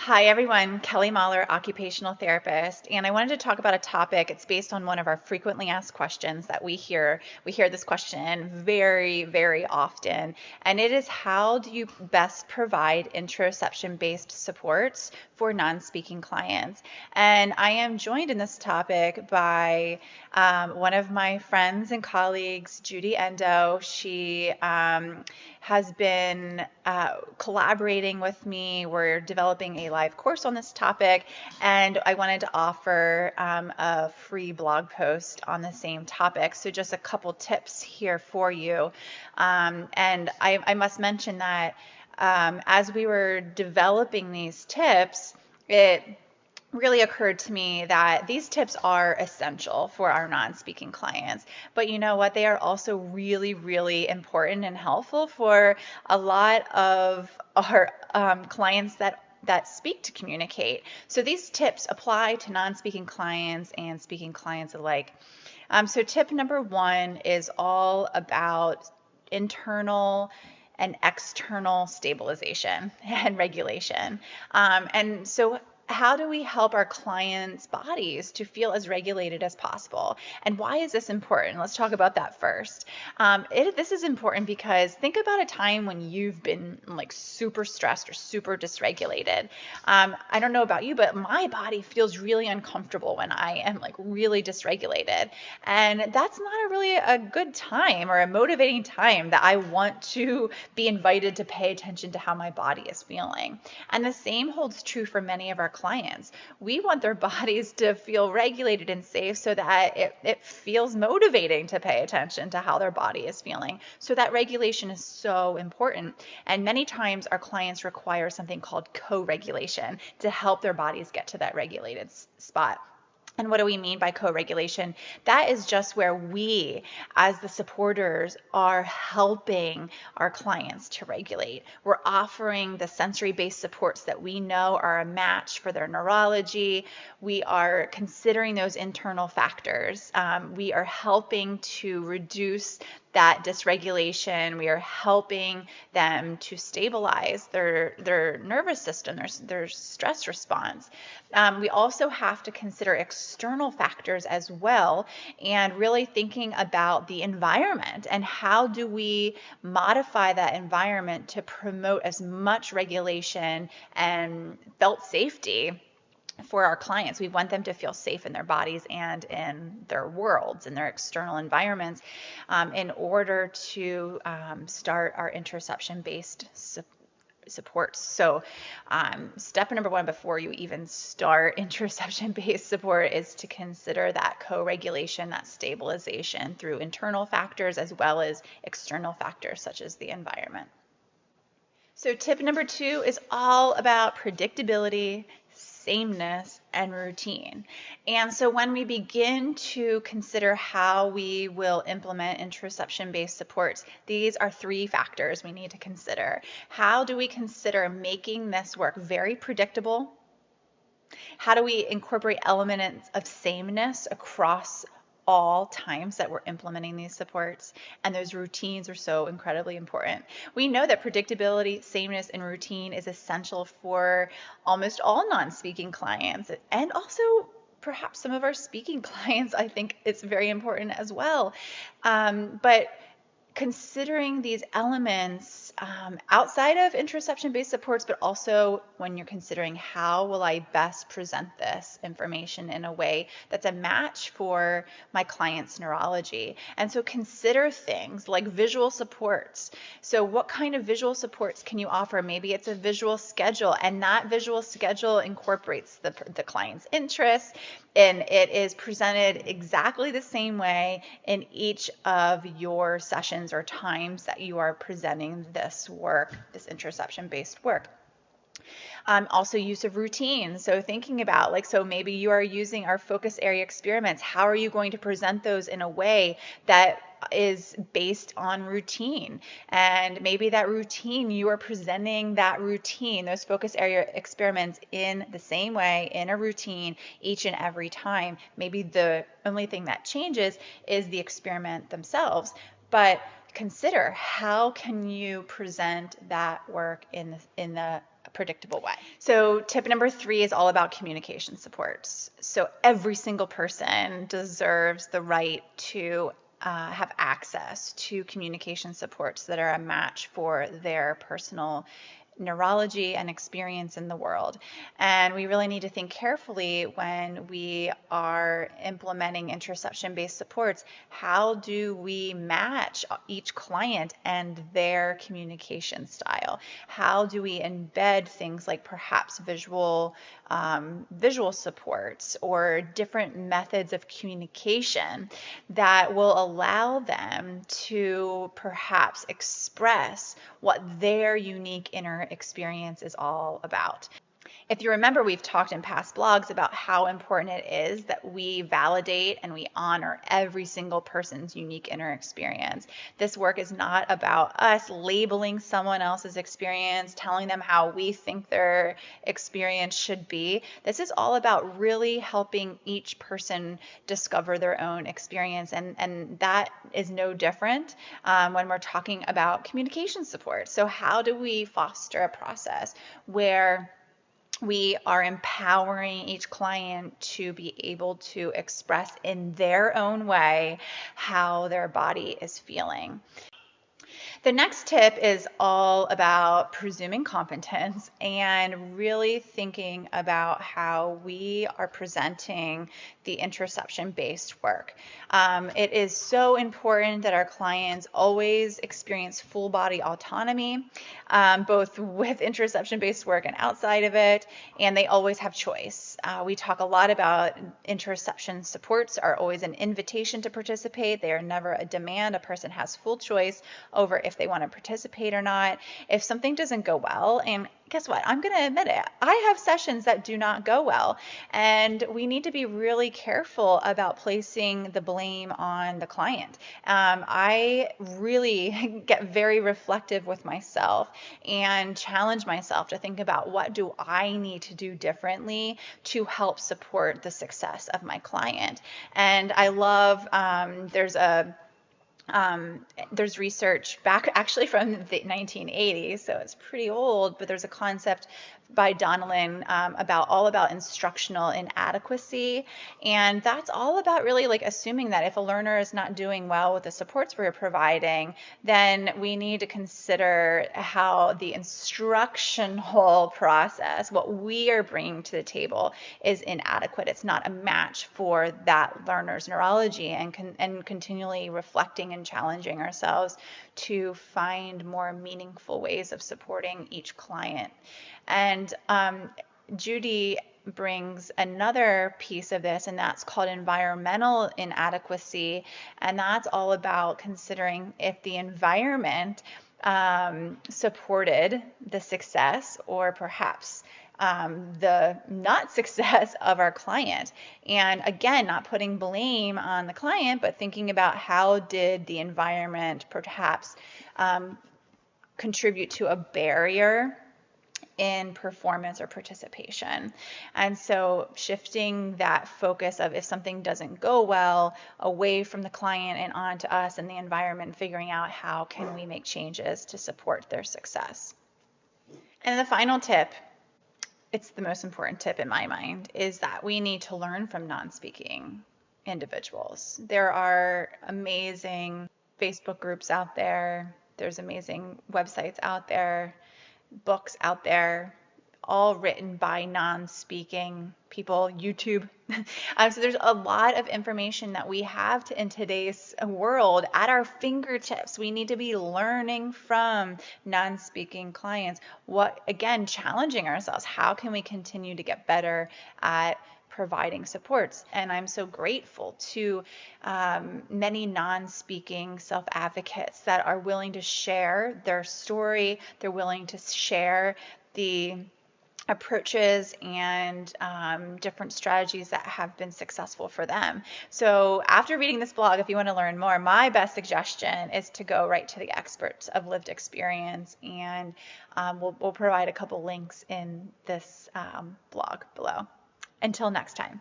Hi everyone, Kelly Mahler, occupational therapist, and I wanted to talk about a topic. It's based on one of our frequently asked questions that we hear. We hear this question very, very often, and it is how do you best provide interoception-based supports for non-speaking clients? And I am joined in this topic by one of my friends and colleagues, Judy Endow. She has been collaborating with me. We're developing a live course on this topic, and I wanted to offer a free blog post on the same topic. So just a couple tips here for you. And I must mention that as we were developing these tips, it really occurred to me that these tips are essential for our non-speaking clients. But you know what? They are also really, really important and helpful for a lot of our clients that speak to communicate. So these tips apply to non-speaking clients and speaking clients alike. So tip number one is all about internal and external stabilization and regulation. And so how do we help our clients' bodies to feel as regulated as possible? And why is this important? Let's talk about that first. This is important because think about a time when you've been like super stressed or super dysregulated. I don't know about you, but my body feels really uncomfortable when I am like really dysregulated. And that's not really a good time or a motivating time that I want to be invited to pay attention to how my body is feeling. And the same holds true for many of our clients. We want their bodies to feel regulated and safe so that it feels motivating to pay attention to how their body is feeling. So that regulation is so important. And many times our clients require something called co-regulation to help their bodies get to that regulated spot. And what do we mean by co-regulation? That is just where we, as the supporters, are helping our clients to regulate. We're offering the sensory-based supports that we know are a match for their neurology. We are considering those internal factors. We are helping to reduce that dysregulation. We are helping them to stabilize their nervous system, their stress response. We also have to consider external factors as well, and really thinking about the environment and how do we modify that environment to promote as much regulation and felt safety for our clients. We want them to feel safe in their bodies and in their worlds, in their external environments, in order to start our interoception-based supports. So step number one before you even start interoception-based support is to consider that co-regulation, that stabilization through internal factors as well as external factors such as the environment. So tip number two is all about predictability, sameness, and routine. And so when we begin to consider how we will implement interoception-based supports, these are three factors we need to consider. How do we consider making this work very predictable? How do we incorporate elements of sameness across all times that we're implementing these supports? And those routines are so incredibly important. We know that predictability, sameness, and routine is essential for almost all non-speaking clients, and also perhaps some of our speaking clients. I think it's very important as well. But considering these elements outside of interoception-based supports, but also when you're considering how will I best present this information in a way that's a match for my client's neurology. And so consider things like visual supports. So what kind of visual supports can you offer? Maybe it's a visual schedule, and that visual schedule incorporates the client's interests, and it is presented exactly the same way in each of your sessions or times that you are presenting this work, this interoception-based work. Also use of routine. So thinking about so maybe you are using our focus area experiments. How are you going to present those in a way that is based on routine? And maybe that routine, you are presenting that routine, those focus area experiments in the same way, in a routine each and every time. Maybe the only thing that changes is the experiment themselves. But consider how can you present that work in the predictable way. So tip number 3 is all about communication supports. So every single person deserves the right to have access to communication supports that are a match for their personal neurology and experience in the world. And we really need to think carefully when we are implementing interoception-based supports. How do we match each client and their communication style? How do we embed things like perhaps visual supports or different methods of communication that will allow them to perhaps express what their unique inner experience is all about? If you remember, we've talked in past blogs about how important it is that we validate and we honor every single person's unique inner experience. This work is not about us labeling someone else's experience, telling them how we think their experience should be. This is all about really helping each person discover their own experience. And that is no different when we're talking about communication support. So how do we foster a process where we are empowering each client to be able to express in their own way how their body is feeling? The next tip is all about presuming competence and really thinking about how we are presenting the interoception-based work. It is so important that our clients always experience full body autonomy, both with interoception-based work and outside of it, and they always have choice. We talk a lot about interoception supports are always an invitation to participate. They are never a demand. A person has full choice over if they want to participate or not. If something doesn't go well, and guess what? I'm going to admit it. I have sessions that do not go well, and we need to be really careful about placing the blame on the client. I really get very reflective with myself and challenge myself to think about what do I need to do differently to help support the success of my client. And I love, there's research back actually from the 1980s, so it's pretty old, but there's a concept by Donnellan all about instructional inadequacy. And that's all about really like assuming that if a learner is not doing well with the supports we're providing, then we need to consider how the instructional process, what we are bringing to the table, is inadequate. It's not a match for that learner's neurology, and continually reflecting and challenging ourselves to find more meaningful ways of supporting each client. And Judy brings another piece of this, and that's called environmental inadequacy. And that's all about considering if the environment supported the success or perhaps the not success of our client. And again, not putting blame on the client, but thinking about how did the environment perhaps contribute to a barrier in performance or participation. And so shifting that focus of if something doesn't go well away from the client and onto us and the environment, figuring out how can we make changes to support their success. And the final tip, it's the most important tip in my mind, is that we need to learn from non-speaking individuals. There are amazing Facebook groups out there. There's amazing websites out there, books out there, all written by non-speaking people, YouTube. So there's a lot of information that we have in today's world at our fingertips. We need to be learning from non-speaking clients. Again, challenging ourselves. How can we continue to get better at providing supports? And I'm so grateful to many non-speaking self-advocates that are willing to share their story. They're willing to share the approaches and different strategies that have been successful for them. So after reading this blog, if you want to learn more, my best suggestion is to go right to the experts of lived experience, and we'll provide a couple links in this blog below. Until next time.